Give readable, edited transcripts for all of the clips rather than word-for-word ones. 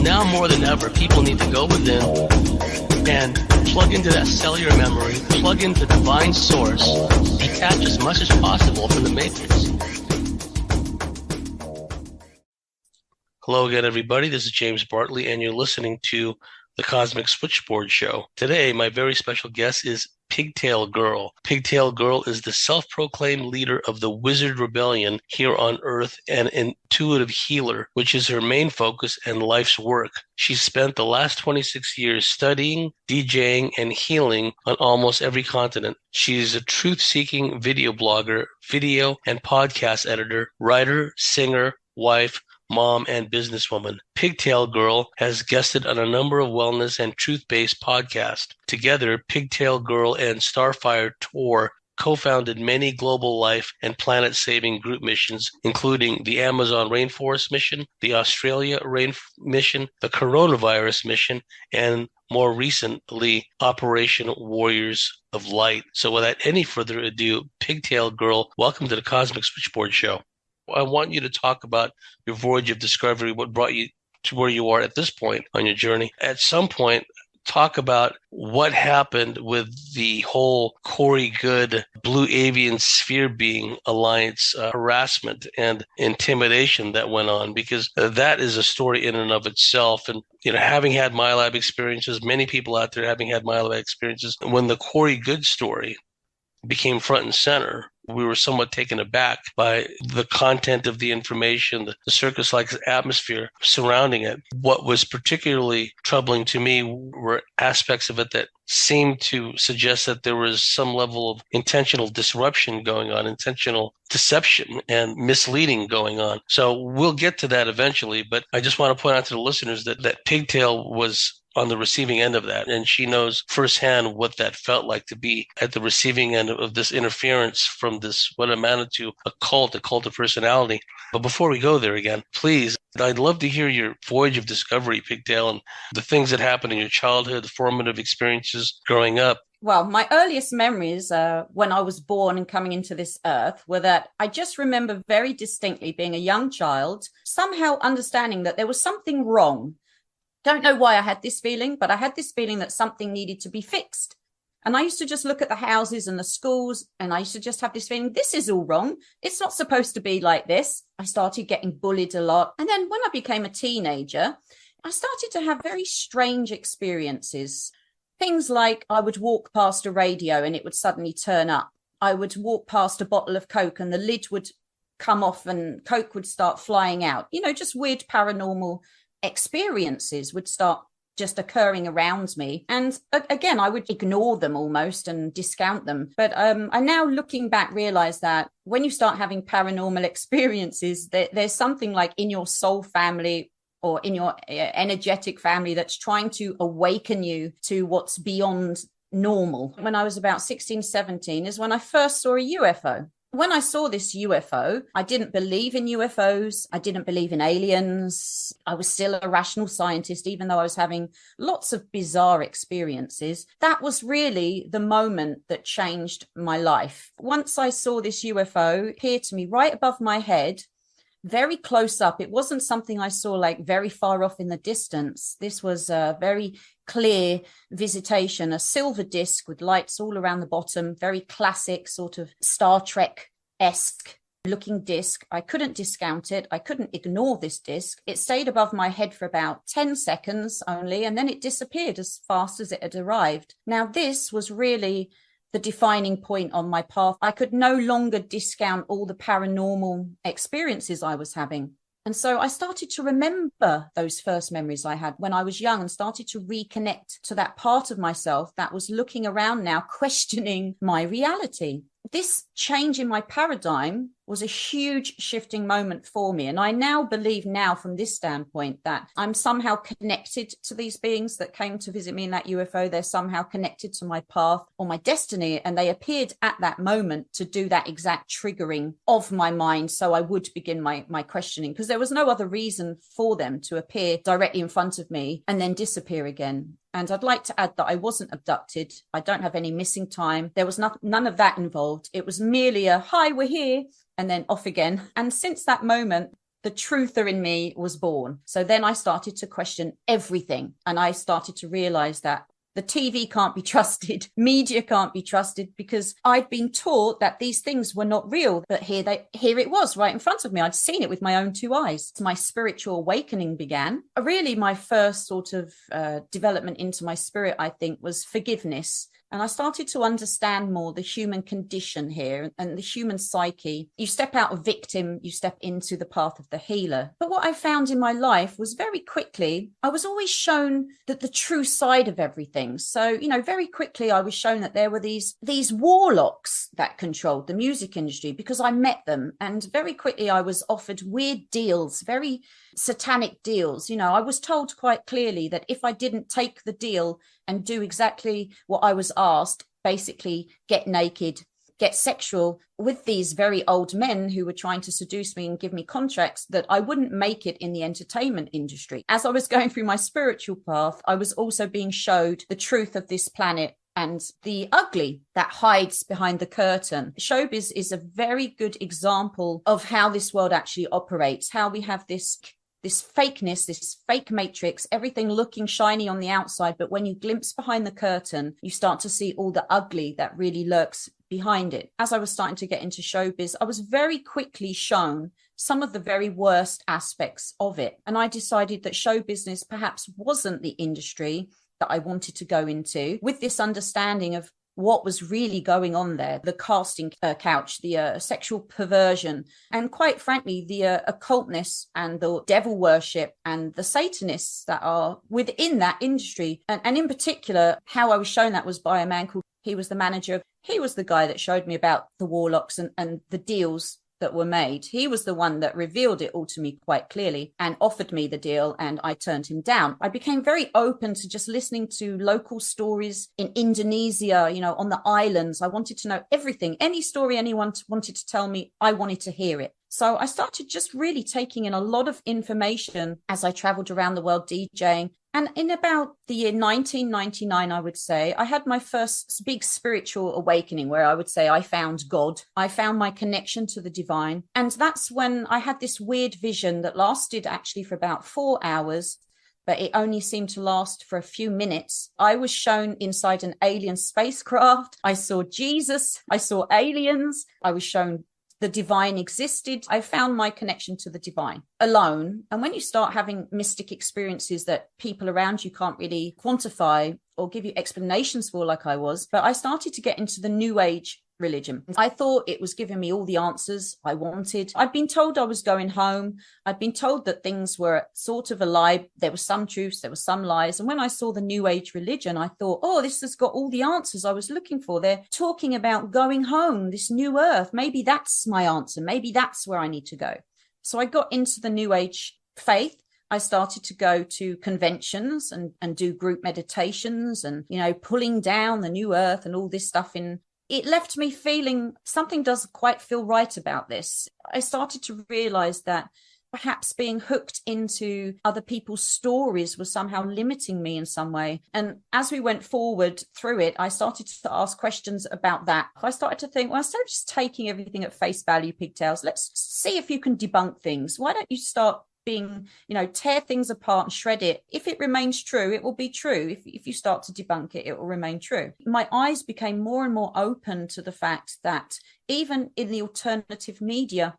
Now more than ever, people need to go within and plug into that cellular memory, plug into divine source, detach as much as possible from the matrix. Hello again, everybody. This is James Bartley, and you're listening to the Cosmic Switchboard Show. Today, my very special guest is Pigtail Gurl. Pigtail Gurl is the self-proclaimed leader of the Wizard Rebellion here on Earth and an intuitive healer, which is her main focus and life's work. She's spent the last 26 years studying, DJing, and healing on almost every continent. She's a truth-seeking video blogger, video and podcast editor, writer, singer, wife, mom, and businesswoman. Pigtail Gurl has guested on a number of wellness and truth-based podcasts. Together, Pigtail Gurl and Starfire Tour co-founded many global life and planet-saving group missions, including the Amazon Rainforest Mission, the Australia Rain Mission, the Coronavirus Mission, and more recently, Operation Warriors of Light. So without any further ado, Pigtail Gurl, welcome to the Cosmic Switchboard Show. I want you to talk about your voyage of discovery, what brought you to where you are at this point on your journey. At some point, talk about what happened with the whole Corey Goode Blue Avian Sphere Being Alliance harassment and intimidation that went on, because that is a story in and of itself. And, you know, having had MyLab experiences, many people out there having had MyLab experiences, when the Corey Goode story became front and center, we were somewhat taken aback by the content of the information, the circus-like atmosphere surrounding it. What was particularly troubling to me were aspects of it that seemed to suggest that there was some level of intentional disruption going on, intentional deception and misleading going on. So we'll get to that eventually, but I just want to point out to the listeners that Pigtail was on the receiving end of that, and she knows firsthand what that felt like to be at the receiving end of this interference from this, what amounted to a cult of personality. But before we go there again, please, I'd love to hear your voyage of discovery, Pigtail, and the things that happened in your childhood, the formative experiences growing up. Well, my earliest memories when I was born and coming into this earth were that I just remember very distinctly being a young child, somehow understanding that there was something wrong. Don't know why I had this feeling, but I had this feeling that something needed to be fixed. And I used to just look at the houses and the schools, and I used to just have this feeling, this is all wrong. It's not supposed to be like this. I started getting bullied a lot. And then when I became a teenager, I started to have very strange experiences. Things like I would walk past a radio and it would suddenly turn up. I would walk past a bottle of Coke and the lid would come off and Coke would start flying out. You know, just weird paranormal experiences would start just occurring around me. And again, I would ignore them almost and discount them. But I now, looking back, realize that when you start having paranormal experiences, there's something like in your soul family or in your energetic family that's trying to awaken you to what's beyond normal. When I was about 16, 17 is when I first saw a UFO. When I saw this UFO, I didn't believe in UFOs. I didn't believe in aliens. I was still a rational scientist, even though I was having lots of bizarre experiences. That was really the moment that changed my life. Once I saw this UFO appear to me right above my head, very close up. It wasn't something I saw like very far off in the distance. This was a very clear visitation, a silver disc with lights all around the bottom, very classic sort of Star Trek-esque looking disc. I couldn't discount it. I couldn't ignore this disc. It stayed above my head for about 10 seconds only, and then it disappeared as fast as it had arrived. Now, this was really the defining point on my path. I could no longer discount all the paranormal experiences I was having. And so I started to remember those first memories I had when I was young and started to reconnect to that part of myself that was looking around now, questioning my reality. This change in my paradigm was a huge shifting moment for me. And I now believe from this standpoint that I'm somehow connected to these beings that came to visit me in that UFO. They're somehow connected to my path or my destiny. And they appeared at that moment to do that exact triggering of my mind. So I would begin my questioning, because there was no other reason for them to appear directly in front of me and then disappear again. And I'd like to add that I wasn't abducted. I don't have any missing time. There was none of that involved. It was merely a, hi, we're here, and then off again. And since that moment, the truther in me was born. So then I started to question everything. And I started to realize that the TV can't be trusted. Media can't be trusted, because I'd been taught that these things were not real. But here it was right in front of me. I'd seen it with my own two eyes. My spiritual awakening began. Really, my first sort of development into my spirit, I think, was forgiveness. And I started to understand more the human condition here and the human psyche. You step out of victim, you step into the path of the healer. But what I found in my life was very quickly, I was always shown that the true side of everything. So, very quickly I was shown that there were these warlocks that controlled the music industry, because I met them. And very quickly I was offered weird deals, very satanic deals. I was told quite clearly that if I didn't take the deal and do exactly what I was asked, basically get naked, get sexual with these very old men who were trying to seduce me and give me contracts, that I wouldn't make it in the entertainment industry. As I was going through my spiritual path, I was also being showed the truth of this planet and the ugly that hides behind the curtain. Showbiz is a very good example of how this world actually operates, how we have this fakeness, this fake matrix, everything looking shiny on the outside. But when you glimpse behind the curtain, you start to see all the ugly that really lurks behind it. As I was starting to get into showbiz, I was very quickly shown some of the very worst aspects of it. And I decided that show business perhaps wasn't the industry that I wanted to go into, with this understanding of what was really going on there, the casting couch, the sexual perversion, and quite frankly, the occultness and the devil worship and the Satanists that are within that industry. And in particular, how I was shown that was by a man called, he was the manager, he was the guy that showed me about the warlocks and the deals that were made. He was the one that revealed it all to me quite clearly and offered me the deal, and I turned him down. I became very open to just listening to local stories in Indonesia, on the islands. I wanted to know everything. Any story anyone wanted to tell me, I wanted to hear it. So I started just really taking in a lot of information as I traveled around the world DJing. And in about the year 1999, I would say, I had my first big spiritual awakening, where I would say I found God. I found my connection to the divine. And that's when I had this weird vision that lasted actually for about 4 hours, but it only seemed to last for a few minutes. I was shown inside an alien spacecraft. I saw Jesus. I saw aliens. I was shown the divine existed. I found my connection to the divine alone. And when you start having mystic experiences that people around you can't really quantify or give you explanations for, like I was, but I started to get into the New Age religion. I thought it was giving me all the answers I wanted. I'd been told I was going home. I'd been told that things were sort of a lie. There were some truths, there were some lies. And when I saw the New Age religion, I thought, oh, this has got all the answers I was looking for. They're talking about going home, this new earth. Maybe that's my answer. Maybe that's where I need to go. So I got into the New Age faith. I started to go to conventions and do group meditations and, pulling down the new earth and all this stuff in. It left me feeling something doesn't quite feel right about this. I started to realize that perhaps being hooked into other people's stories was somehow limiting me in some way. And as we went forward through it, I started to ask questions about that. I started to think, well, instead of just taking everything at face value, Pigtails, let's see if you can debunk things. Why don't you start tear things apart and shred it. If it remains true, it will be true. If you start to debunk it, it will remain true. My eyes became more and more open to the fact that even in the alternative media,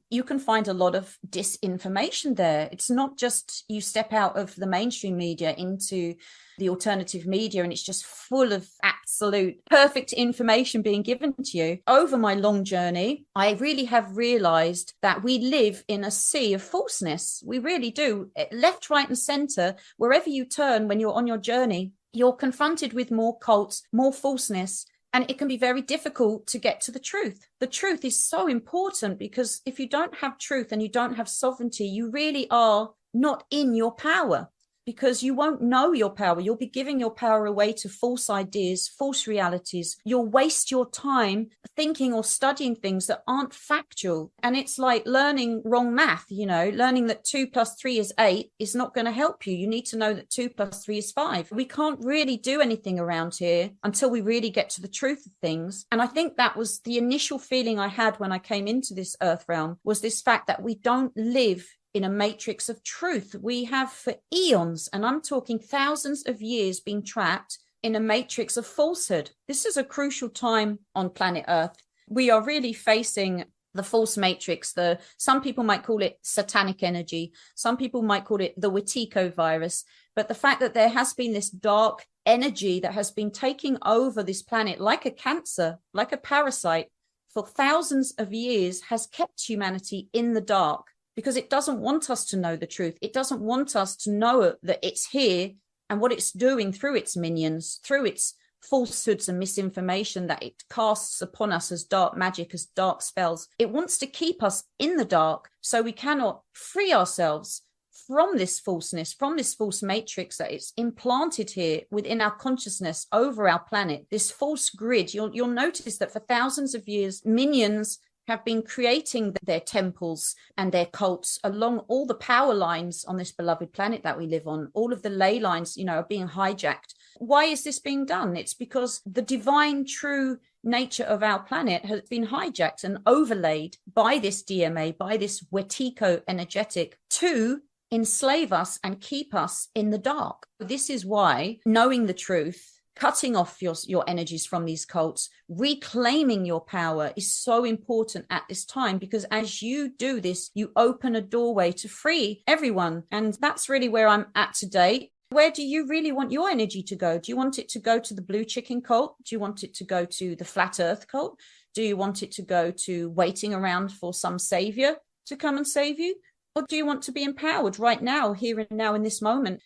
you can find a lot of disinformation there. It's not just you step out of the mainstream media into the alternative media and it's just full of absolute perfect information being given to you. Over my long journey, I really have realized that we live in a sea of falseness. We really do. Left, right, and center, wherever you turn when you're on your journey, you're confronted with more cults, more falseness. And it can be very difficult to get to the truth. The truth is so important, because if you don't have truth and you don't have sovereignty, you really are not in your power. because you won't know your power. You'll be giving your power away to false ideas, false realities. You'll waste your time thinking or studying things that aren't factual. And it's like learning wrong math, learning that 2 + 3 is 8 is not going to help you. You need to know that 2 + 3 is 5. We can't really do anything around here until we really get to the truth of things. And I think that was the initial feeling I had when I came into this earth realm, was this fact that we don't live in a matrix of truth. We have for eons, and I'm talking thousands of years, been trapped in a matrix of falsehood. This is a crucial time on planet Earth. We are really facing the false matrix. Some people might call it satanic energy. Some people might call it the Wetiko virus. But the fact that there has been this dark energy that has been taking over this planet like a cancer, like a parasite, for thousands of years, has kept humanity in the dark, because it doesn't want us to know the truth. It doesn't want us to know that it's here and what it's doing through its minions, through its falsehoods and misinformation that it casts upon us as dark magic, as dark spells. It wants to keep us in the dark so we cannot free ourselves from this falseness, from this false matrix that it's implanted here within our consciousness over our planet, this false grid. You'll notice that for thousands of years, minions have been creating their temples and their cults along all the power lines on this beloved planet that we live on. All of the ley lines, are being hijacked. Why is this being done? It's because the divine, true nature of our planet has been hijacked and overlaid by this DMA, by this Wetiko energetic, to enslave us and keep us in the dark. This is why knowing the truth, cutting off your energies from these cults, reclaiming your power is so important at this time, because as you do this, you open a doorway to free everyone. And that's really where I'm at today. Where do you really want your energy to go? Do you want it to go to the blue chicken cult? Do you want it to go to the flat earth cult? Do you want it to go to waiting around for some savior to come and save you? Or do you want to be empowered right now, here and now, in this moment?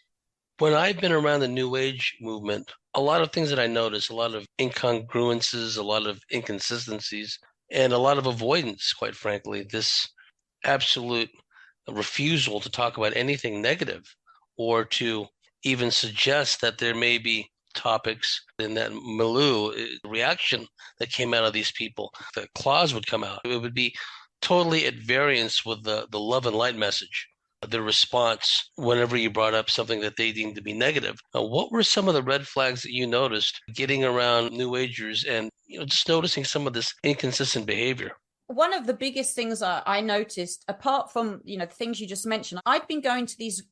When I've been around the New Age movement, a lot of things that I notice, a lot of incongruences, a lot of inconsistencies, and a lot of avoidance, quite frankly. This absolute refusal to talk about anything negative, or to even suggest that there may be topics in that milieu, reaction that came out of these people. The claws would come out. It would be totally at variance with the love and light message. The response whenever you brought up something that they deemed to be negative. What were some of the red flags that you noticed getting around New Agers and just noticing some of this inconsistent behavior? One of the biggest things I noticed, apart from the things you just mentioned, I'd been going to these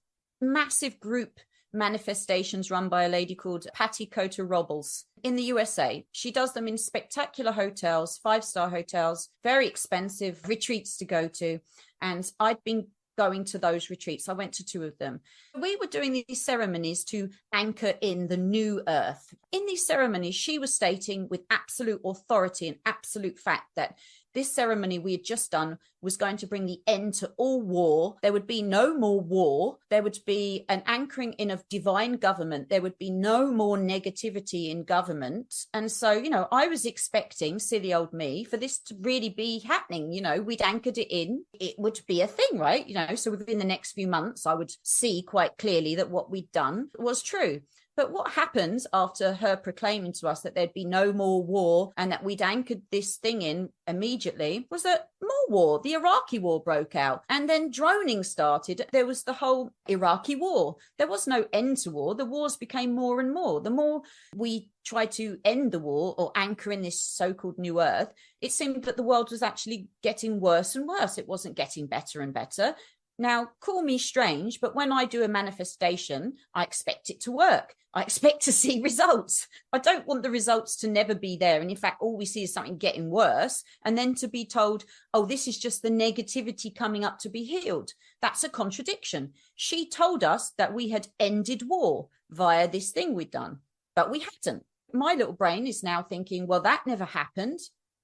massive group manifestations run by a lady called Patty Cota Robles in the USA. She does them in spectacular hotels, 5-star hotels, very expensive retreats to go to. And I'd been going to those retreats. I went to 2 of them. We were doing these ceremonies to anchor in the new earth. In these ceremonies, she was stating with absolute authority and absolute fact that this ceremony we had just done was going to bring the end to all war. There would be no more war. There would be an anchoring in of divine government. There would be no more negativity in government. And so, I was expecting, silly old me, for this to really be happening. We'd anchored it in. It would be a thing, right? So within the next few months, I would see quite clearly that what we'd done was true. But what happened after her proclaiming to us that there'd be no more war and that we'd anchored this thing in immediately was that more war, the Iraqi war broke out, and then droning started. There was the whole Iraqi war. There was no end to war. The wars became more and more. The more we tried to end the war or anchor in this so-called new earth, it seemed that the world was actually getting worse and worse. It wasn't getting better and better. Now, call me strange, but when I do a manifestation, I expect it to work. I expect to see results. I don't want the results to never be there. And in fact, all we see is something getting worse. And then to be told, oh, this is just the negativity coming up to be healed. That's a contradiction. She told us that we had ended war via this thing we'd done, but we hadn't. My little brain is now thinking, well, that never happened.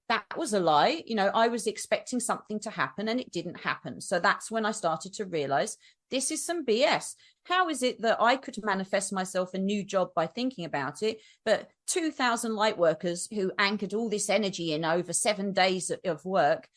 That was a lie. I was expecting something to happen and it didn't happen. So that's when I started to realize this is some BS. How is it that I could manifest myself a new job by thinking about it, but 2,000 light workers who anchored all this energy in over 7 days of work,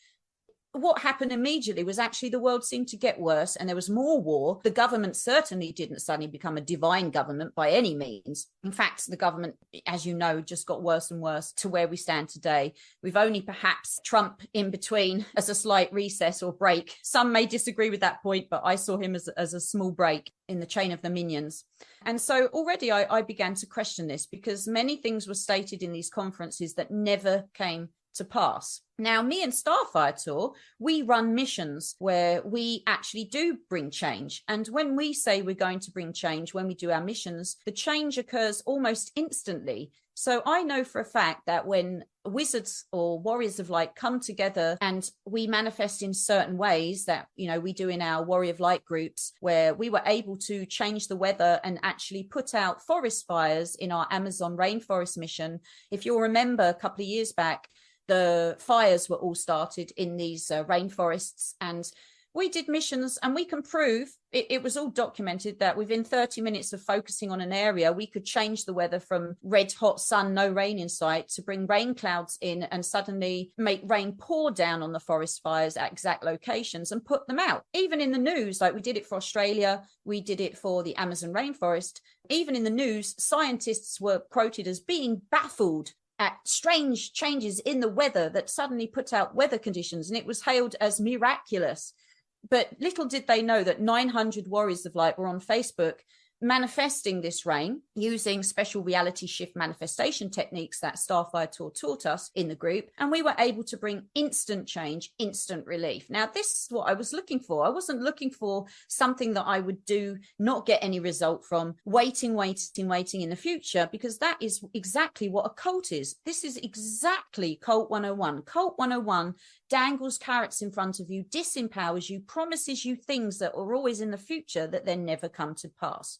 what happened immediately was actually the world seemed to get worse and there was more war. The government certainly didn't suddenly become a divine government by any means. In fact, the government, as you know, just got worse and worse to where we stand today. We've only perhaps Trump in between as a slight recess or break. Some may disagree with that point, but I saw him as a small break in the chain of the minions. And so already I began to question this, because many things were stated in these conferences that never came to pass. Now, me and Starfire Tour, we run missions where we actually do bring change. And when we say we're going to bring change, when we do our missions, the change occurs almost instantly. So I know for a fact that when wizards or warriors of light come together and we manifest in certain ways that, you know, we do in our warrior of light groups, where we were able to change the weather and actually put out forest fires in our Amazon rainforest mission. If you'll remember, a couple of years back, the fires were all started in these rainforests, and we did missions, and we can prove it was all documented that within 30 minutes of focusing on an area, we could change the weather from red hot sun, no rain in sight, to bring rain clouds in and suddenly make rain pour down on the forest fires at exact locations and put them out. Even in the news, like we did it for Australia, we did it for the Amazon rainforest. Even in the news, scientists were quoted as being baffled at strange changes in the weather that suddenly put out weather conditions, and it was hailed as miraculous. But little did they know that 900 warriors of light were on Facebook manifesting this rain using special reality shift manifestation techniques that Starfire Tour taught us in the group. And we were able to bring instant change, instant relief. Now, this is what I was looking for. I wasn't looking for something that I would do, not get any result from, waiting in the future, because that is exactly what Occult is. This is exactly Cult 101. Cult 101 dangles carrots in front of you, disempowers you, promises you things that are always in the future that then never come to pass.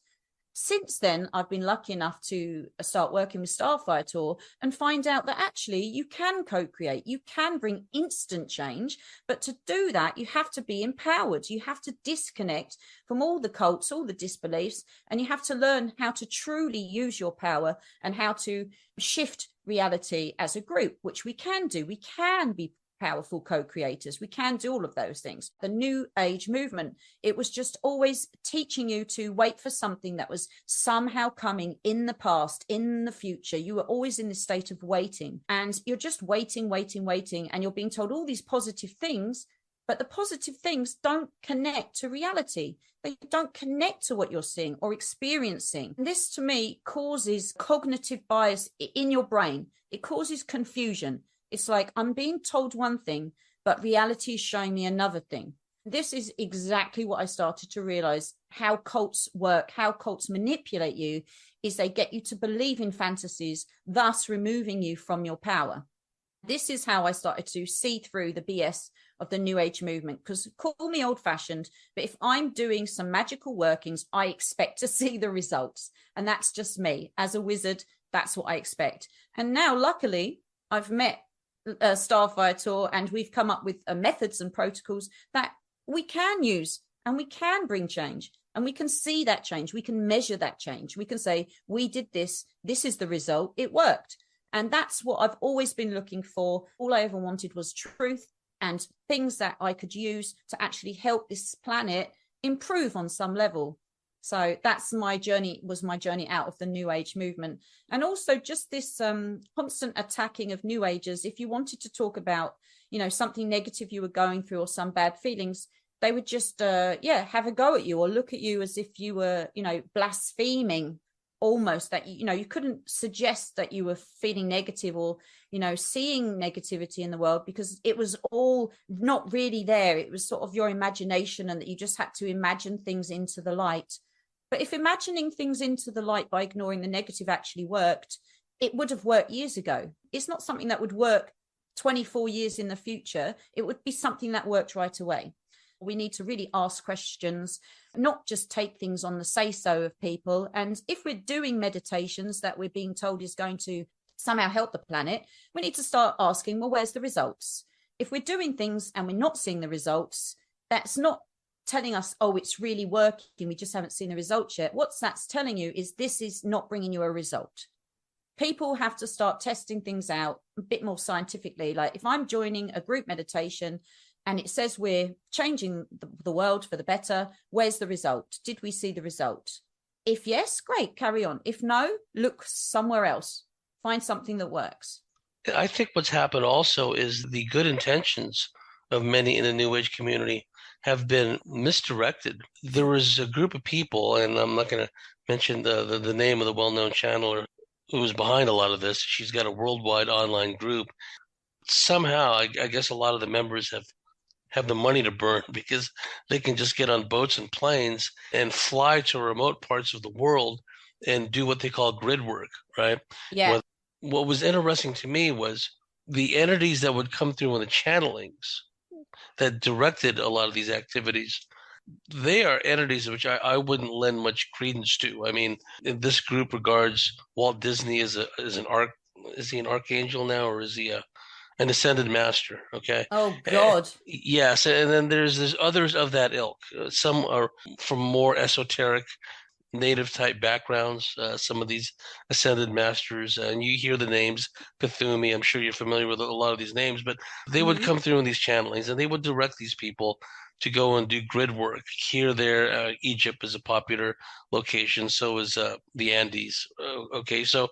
Since then, I've been lucky enough to start working with Starfire Tour and find out that actually you can co-create, you can bring instant change, but to do that, you have to be empowered. You have to disconnect from all the cults, all the disbeliefs, and you have to learn how to truly use your power and how to shift reality as a group, which we can do. We can be powerful co-creators. We can do all of those things. The New Age movement, it was just always teaching you to wait for something that was somehow coming in the past, in the future. You were always in this state of waiting, and you're just waiting, and you're being told all these positive things, but the positive things don't connect to reality. They don't connect to what you're seeing or experiencing. And this, to me, causes cognitive bias in your brain. It causes confusion. It's like I'm being told one thing, but reality is showing me another thing. This is exactly what I started to realize, how cults work, how cults manipulate you, is they get you to believe in fantasies, thus removing you from your power. This is how I started to see through the BS of the New Age movement, because call me old-fashioned, but if I'm doing some magical workings, I expect to see the results. And that's just me. As a wizard, that's what I expect. And now, luckily, I've met Starfire Tour, and we've come up with methods and protocols that we can use, and we can bring change, and we can see that change. We can measure that change. We can say, we did this. This is the result. It worked. And that's what I've always been looking for. All I ever wanted was truth and things that I could use to actually help this planet improve on some level. So that's my journey, was my journey out of the New Age movement. And also just this constant attacking of New Agers. If you wanted to talk about, you know, something negative you were going through or some bad feelings, they would just, have a go at you or look at you as if you were, you know, blaspheming almost, that, you know, you couldn't suggest that you were feeling negative or, you know, seeing negativity in the world, because it was all not really there. It was sort of your imagination, and that you just had to imagine things into the light. But if imagining things into the light by ignoring the negative actually worked, it would have worked years ago. It's not something that would work 24 years in the future. It would be something that worked right away. We need to really ask questions, not just take things on the say-so of people. And if we're doing meditations that we're being told is going to somehow help the planet, we need to start asking, well, where's the results? If we're doing things and we're not seeing the results, that's not telling us, oh, it's really working, we just haven't seen the results yet. What that's telling you is this is not bringing you a result. People have to start testing things out a bit more scientifically. Like if I'm joining a group meditation, and it says we're changing the world for the better. Where's the result? Did we see the result? If yes, great, carry on. If no, look somewhere else. Find something that works. I think what's happened also is the good intentions of many in the New Age community have been misdirected. There was a group of people, and I'm not going to mention the name of the well-known channeler who was behind a lot of this. She's got a worldwide online group. Somehow, I guess a lot of the members have the money to burn because they can just get on boats and planes and fly to remote parts of the world and do what they call grid work, right? Yeah. What was interesting to me was the entities that would come through in the channelings that directed a lot of these activities. They are entities which I wouldn't lend much credence to. I mean, this group regards Walt Disney as is he an archangel now, or is he an ascended master? Okay. Oh God. Yes, and then there's others of that ilk. Some are from more esoteric native type backgrounds, some of these ascended masters, and you hear the names Cthulhu. I'm sure you're familiar with a lot of these names, but they would come through in these channelings and they would direct these people to go and do grid work here, there. Egypt is a popular location, so is the Andes. Okay, so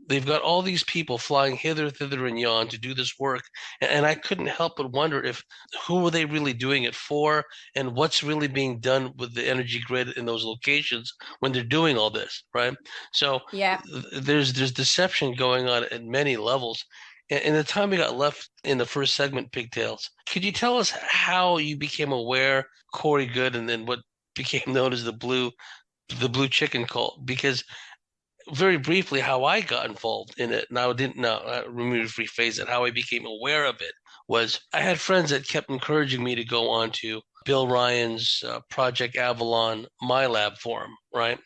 they've got all these people flying hither, thither, and yon to do this work, and I couldn't help but wonder if who were they really doing it for, and what's really being done with the energy grid in those locations when they're doing all this, right? So Yeah. there's deception going on at many levels. In the time we got left in the first segment, Pigtails, could you tell us how you became aware Corey Good and then what became known as the blue chicken cult? Because very briefly, how I got involved in it, and I didn't know, let me rephrase it, how I became aware of it was I had friends that kept encouraging me to go on to Bill Ryan's Project Avalon My Lab forum, right?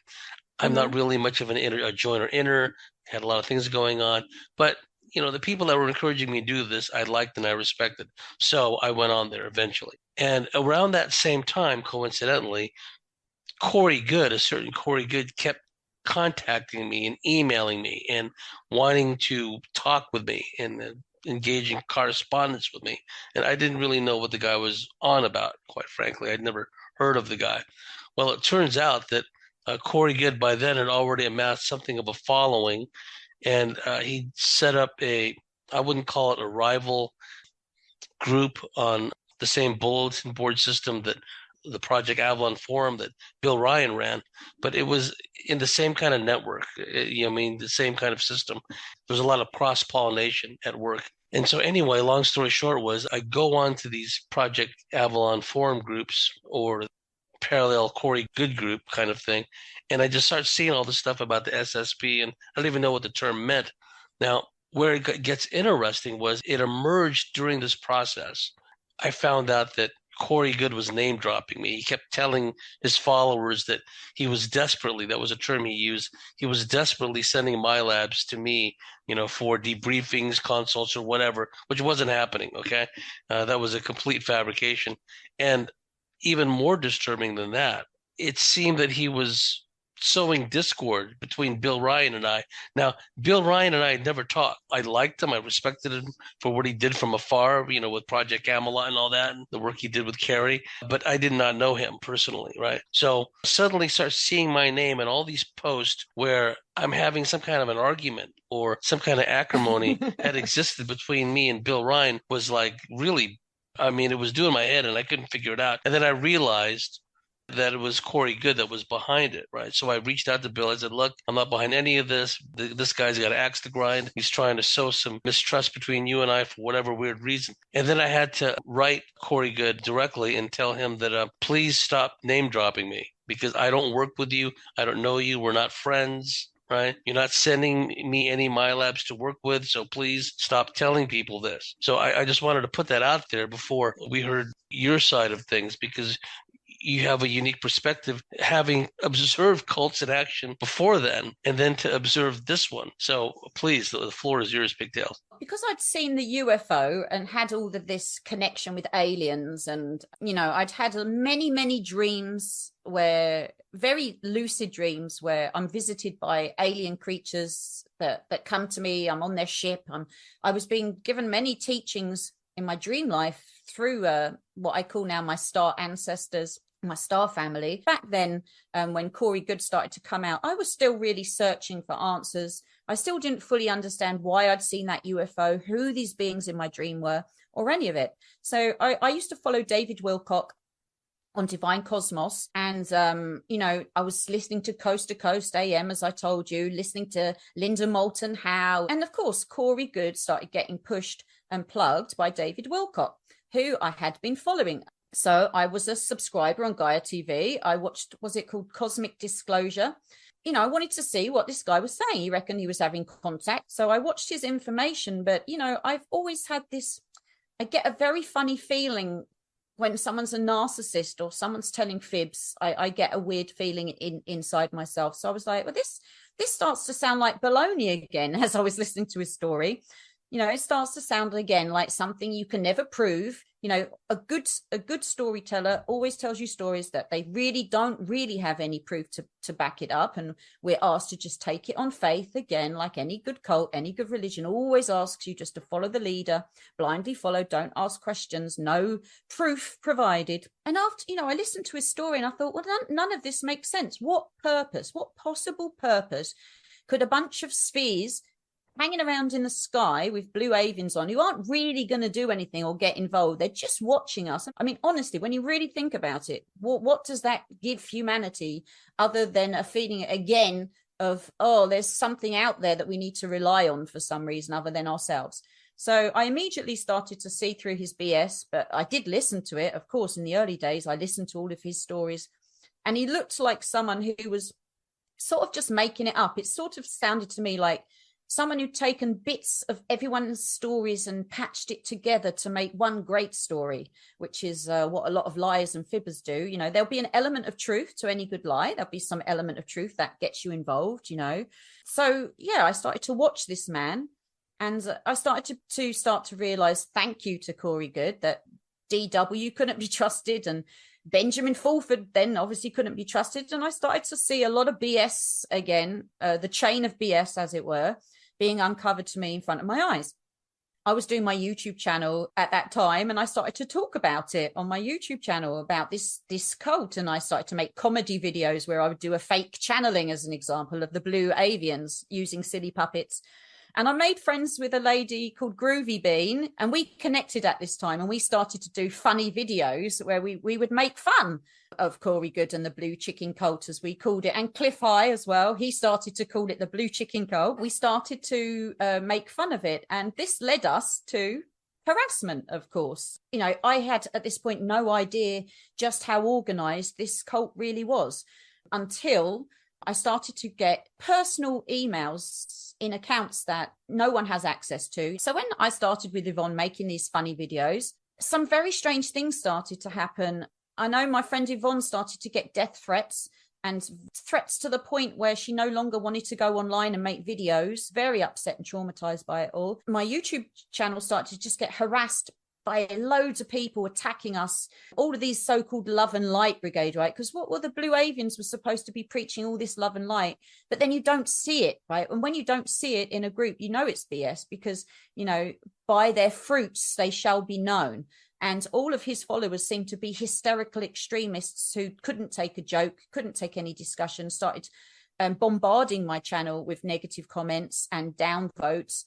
I'm not really much of a joiner inner, had a lot of things going on, but the people that were encouraging me to do this, I liked and I respected. So I went on there eventually. And around that same time, coincidentally, a certain Corey Good, kept contacting me and emailing me and wanting to talk with me and engaging correspondence with me. And I didn't really know what the guy was on about, quite frankly. I'd never heard of the guy. Well, it turns out that Corey Good by then had already amassed something of a following, and he set up I wouldn't call it a rival group on the same bulletin board system that the Project Avalon forum that Bill Ryan ran, but it was in the same kind of network. The same kind of system. There was a lot of cross-pollination at work. And so anyway, long story short was I go on to these Project Avalon forum groups or parallel Corey Good group kind of thing. And I just start seeing all this stuff about the SSP, and I don't even know what the term meant. Now, where it gets interesting was it emerged during this process. I found out that Corey Good was name dropping me. He kept telling his followers that he was desperately, that was a term he used, he was desperately sending my labs to me, for debriefings, consults, or whatever, which wasn't happening, okay? That was a complete fabrication. And even more disturbing than that, it seemed that he was sowing discord between Bill Ryan and I. Now, Bill Ryan and I had never talked. I liked him. I respected him for what he did from afar, with Project Camelot and all that, and the work he did with Carrie. But I did not know him personally, right? So suddenly start seeing my name in all these posts where I'm having some kind of an argument or some kind of acrimony had existed between me and Bill Ryan was like really, it was doing my head and I couldn't figure it out. And then I realized that it was Corey Good that was behind it, right? So I reached out to Bill. I said, look, I'm not behind any of this. This guy's got an axe to grind. He's trying to sow some mistrust between you and I for whatever weird reason. And then I had to write Corey Good directly and tell him that please stop name dropping me because I don't work with you. I don't know you. We're not friends. Right? You're not sending me any my labs to work with, so please stop telling people this. So I just wanted to put that out there before we heard your side of things because you have a unique perspective having observed cults in action before then and then to observe this one. So please, the floor is yours, Pigtail. Because I'd seen the UFO and had all of this connection with aliens and, I'd had many, many dreams very lucid dreams where I'm visited by alien creatures that come to me. I'm on their ship. I was being given many teachings in my dream life through what I call now my star ancestors, my star family. Back then, when Corey Good started to come out, I was still really searching for answers. I still didn't fully understand why I'd seen that UFO, who these beings in my dream were, or any of it. So I used to follow David Wilcock on Divine Cosmos. And, I was listening to Coast AM, as I told you, listening to Linda Moulton Howe. And of course, Corey Good started getting pushed and plugged by David Wilcock, who I had been following. So I was a subscriber on Gaia TV. I watched, was it called Cosmic Disclosure? I wanted to see what this guy was saying. He reckoned he was having contact. So I watched his information. But, I've always had this, I get a very funny feeling when someone's a narcissist or someone's telling fibs. I get a weird feeling inside myself. So I was like, well, this starts to sound like baloney again as I was listening to his story. It starts to sound again like something you can never prove. A good storyteller always tells you stories that they really don't really have any proof to back it up. And we're asked to just take it on faith again, like any good cult, any good religion always asks you just to follow the leader, blindly follow, don't ask questions, no proof provided. And after, I listened to his story and I thought, well, none of this makes sense. What possible purpose could a bunch of spheres hanging around in the sky with blue avians on, who aren't really going to do anything or get involved? They're just watching us. I mean, honestly, when you really think about it, what does that give humanity other than a feeling again of, oh, there's something out there that we need to rely on for some reason other than ourselves? So I immediately started to see through his BS, but I did listen to it. Of course, in the early days, I listened to all of his stories, and he looked like someone who was sort of just making it up. It sort of sounded to me like someone who'd taken bits of everyone's stories and patched it together to make one great story, which is what a lot of liars and fibbers do. There'll be an element of truth to any good lie. There'll be some element of truth that gets you involved, So, yeah, I started to watch this man, and I started to realize, thank you to Corey Good, that DW couldn't be trusted, and Benjamin Fulford then obviously couldn't be trusted. And I started to see a lot of BS again, the chain of BS, as it were, being uncovered to me in front of my eyes. I was doing my YouTube channel at that time, and I started to talk about it on my YouTube channel about this cult. And I started to make comedy videos where I would do a fake channeling, as an example, of the blue avians using silly puppets. And I made friends with a lady called Groovy Bean, and we connected at this time, and we started to do funny videos where we would make fun of Corey Good and the Blue Chicken Cult, as we called it, and Cliff High as well. He started to call it the Blue Chicken Cult. We started to make fun of it, and this led us to harassment, of course. I had at this point no idea just how organized this cult really was until I started to get personal emails in accounts that no one has access to. So when I started with Yvonne making these funny videos, some very strange things started to happen. I know my friend Yvonne started to get death threats, and threats to the point where she no longer wanted to go online and make videos, very upset and traumatized by it all. My YouTube channel started to just get harassed by loads of people attacking us, all of these so-called love and light brigade, right? Because what were the blue avians were supposed to be preaching all this love and light, but then you don't see it, right? And when you don't see it in a group, it's BS, because, by their fruits they shall be known. And all of his followers seemed to be hysterical extremists who couldn't take a joke, couldn't take any discussion, started bombarding my channel with negative comments and downvotes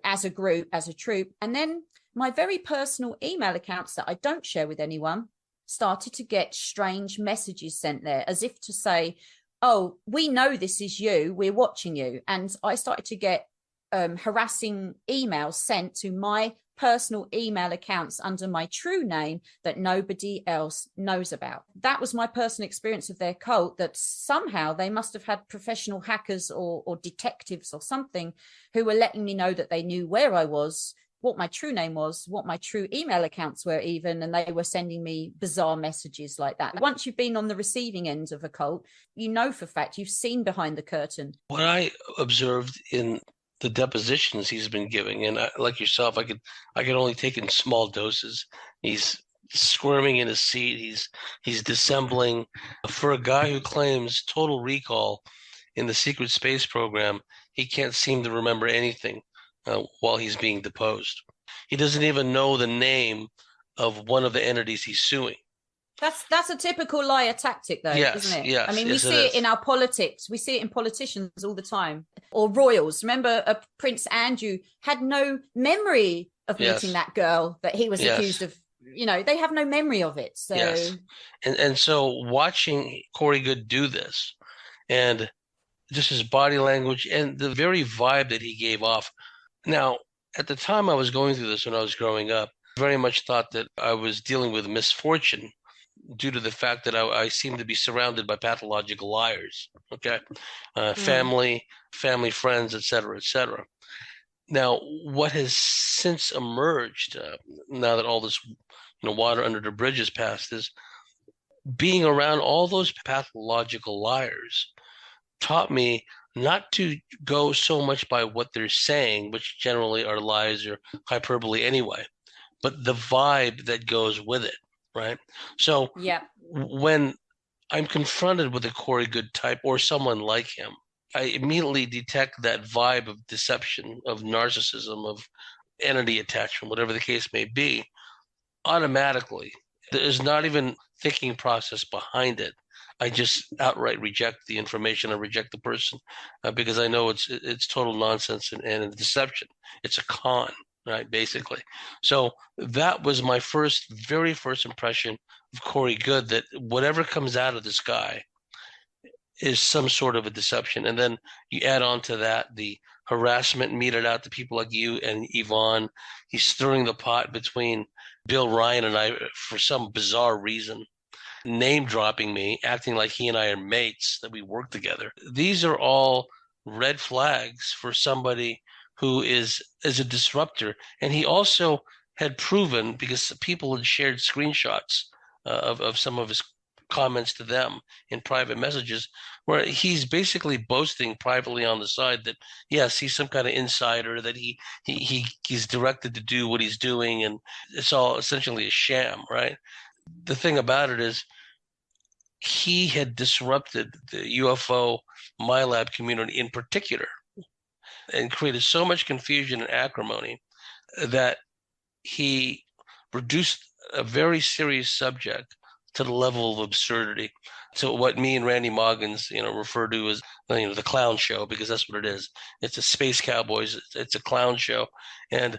as a group, as a troop. And then my very personal email accounts that I don't share with anyone started to get strange messages sent there, as if to say, oh, we know this is you, we're watching you. And I started to get harassing emails sent to my personal email accounts under my true name that nobody else knows about. That was my personal experience of their cult, that somehow they must have had professional hackers or detectives or something who were letting me know that they knew where I was, what my true name was, what my true email accounts were even, and they were sending me bizarre messages like that. Once you've been on the receiving end of a cult, for fact, you've seen behind the curtain. What I observed in the depositions he's been giving, and like yourself, I could only take in small doses. He's squirming in his seat. He's dissembling. For a guy who claims total recall in the secret space program, he can't seem to remember anything while he's being deposed. He doesn't even know the name of one of the entities he's suing. That's a typical liar tactic, though, isn't Yes, it? I yes, mean, we yes, it see it in is. our politics. We see it in politicians all the time, or royals. Remember, Prince Andrew had no memory of meeting Yes, that girl that he was accused yes, of. They have no memory of it. So, yes. And so watching Corey Good do this and just his body language and the very vibe that he gave off. Now, at the time I was going through this when I was growing up, very much thought that I was dealing with misfortune due to the fact that I seem to be surrounded by pathological liars. Okay, mm, family, friends, etc., etc. Now, what has since emerged, now that all this, water under the bridge is passed, is being around all those pathological liars taught me not to go so much by what they're saying, which generally are lies or hyperbole anyway, but the vibe that goes with it, right? So yeah. when I'm confronted with a Corey Good type or someone like him, I immediately detect that vibe of deception, of narcissism, of entity attachment, whatever the case may be, automatically. There's not even thinking process behind it. I just outright reject the information. I reject the person because I know it's total nonsense and a deception. It's a con, right? Basically. So that was my very first impression of Corey Good. That whatever comes out of this guy is some sort of a deception. And then you add on to that the harassment meted out to people like you and Yvonne. He's stirring the pot between Bill Ryan and I for some bizarre reason, name dropping me, acting like he and I are mates, that we work together. These are all red flags for somebody who is a disruptor. And he also had proven, because people had shared screenshots of some of his comments to them in private messages, where he's basically boasting privately on the side that yes, he's some kind of insider, that he's directed to do what he's doing, and it's all essentially a sham, right? The thing about it is he had disrupted the UFO MyLab community in particular and created so much confusion and acrimony that he reduced a very serious subject to the level of absurdity. So what me and Randy Moggins, refer to as, the clown show, because that's what it is. It's a space cowboys. It's a clown show. And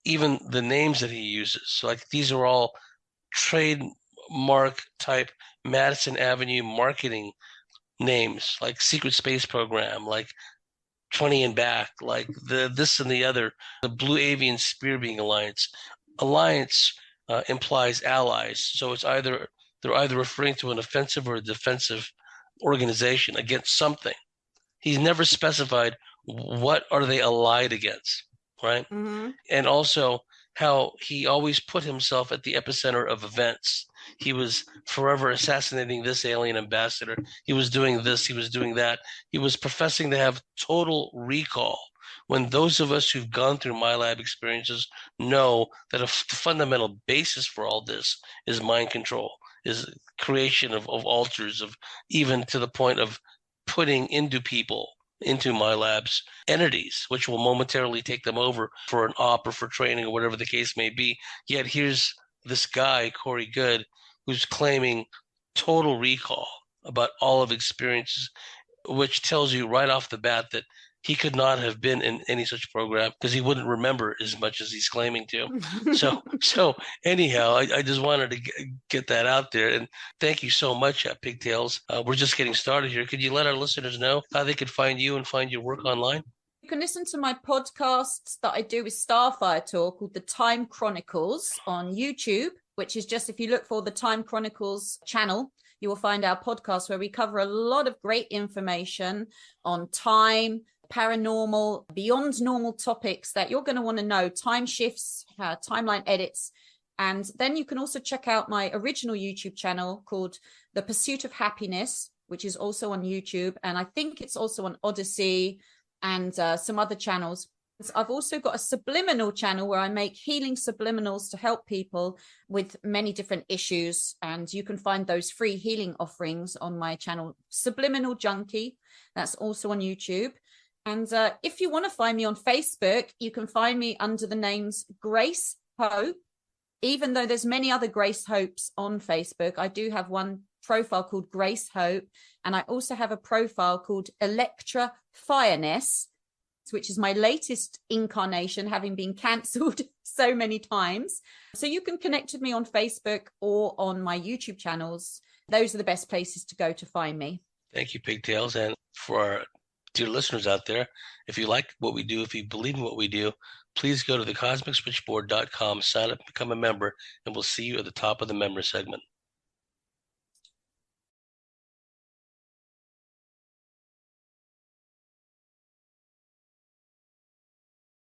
even the names that he uses, so like these are all trademark type Madison Avenue marketing names, like Secret Space Program, like 20 and Back, like the this and the other, the Blue Avian Spearbeing Alliance. Alliance implies allies, so they're either referring to an offensive or a defensive organization against something. He's never specified what are they allied against, right? Mm-hmm. And also how he always put himself at the epicenter of events. He was forever assassinating this alien ambassador. He was doing this. He was doing that. He was professing to have total recall. When those of us who've gone through MyLab experiences know that a fundamental basis for all this is mind control, is creation of alters, of even to the point of putting into people, into MyLab's entities, which will momentarily take them over for an op or for training or whatever the case may be. Yet here's this guy, Corey Good, who's claiming total recall about all of experiences, which tells you right off the bat that he could not have been in any such program because he wouldn't remember as much as he's claiming to. So anyhow, I just wanted to get that out there. And thank you so much, Pigtails. We're just getting started here. Could you let our listeners know how they could find you and find your work online? You can listen to my podcasts that I do with Starfire Tour called The Time Chronicles on YouTube, which is just if you look for the Time Chronicles channel, you will find our podcast where we cover a lot of great information on time, paranormal, beyond normal topics that you're going to want to know, time shifts, timeline edits. And then you can also check out my original YouTube channel called The Pursuit of Happiness, which is also on YouTube. And I think it's also on Odyssey and some other channels. I've also got a subliminal channel where I make healing subliminals to help people with many different issues. And you can find those free healing offerings on my channel, Subliminal Junkie. That's also on YouTube. And if you want to find me on Facebook, you can find me under the names Grace Hope. Even though there's many other Grace Hopes on Facebook, I do have one profile called Grace Hope, and I also have a profile called Electra Fireness, which is my latest incarnation, having been cancelled so many times. So you can connect with me on Facebook or on my YouTube channels. Those are the best places to go to find me. Thank you, Pigtails. And for our dear listeners out there, if you like what we do, if you believe in what we do, please go to thecosmicswitchboard.com, sign up, become a member, and we'll see you at the top of the member segment.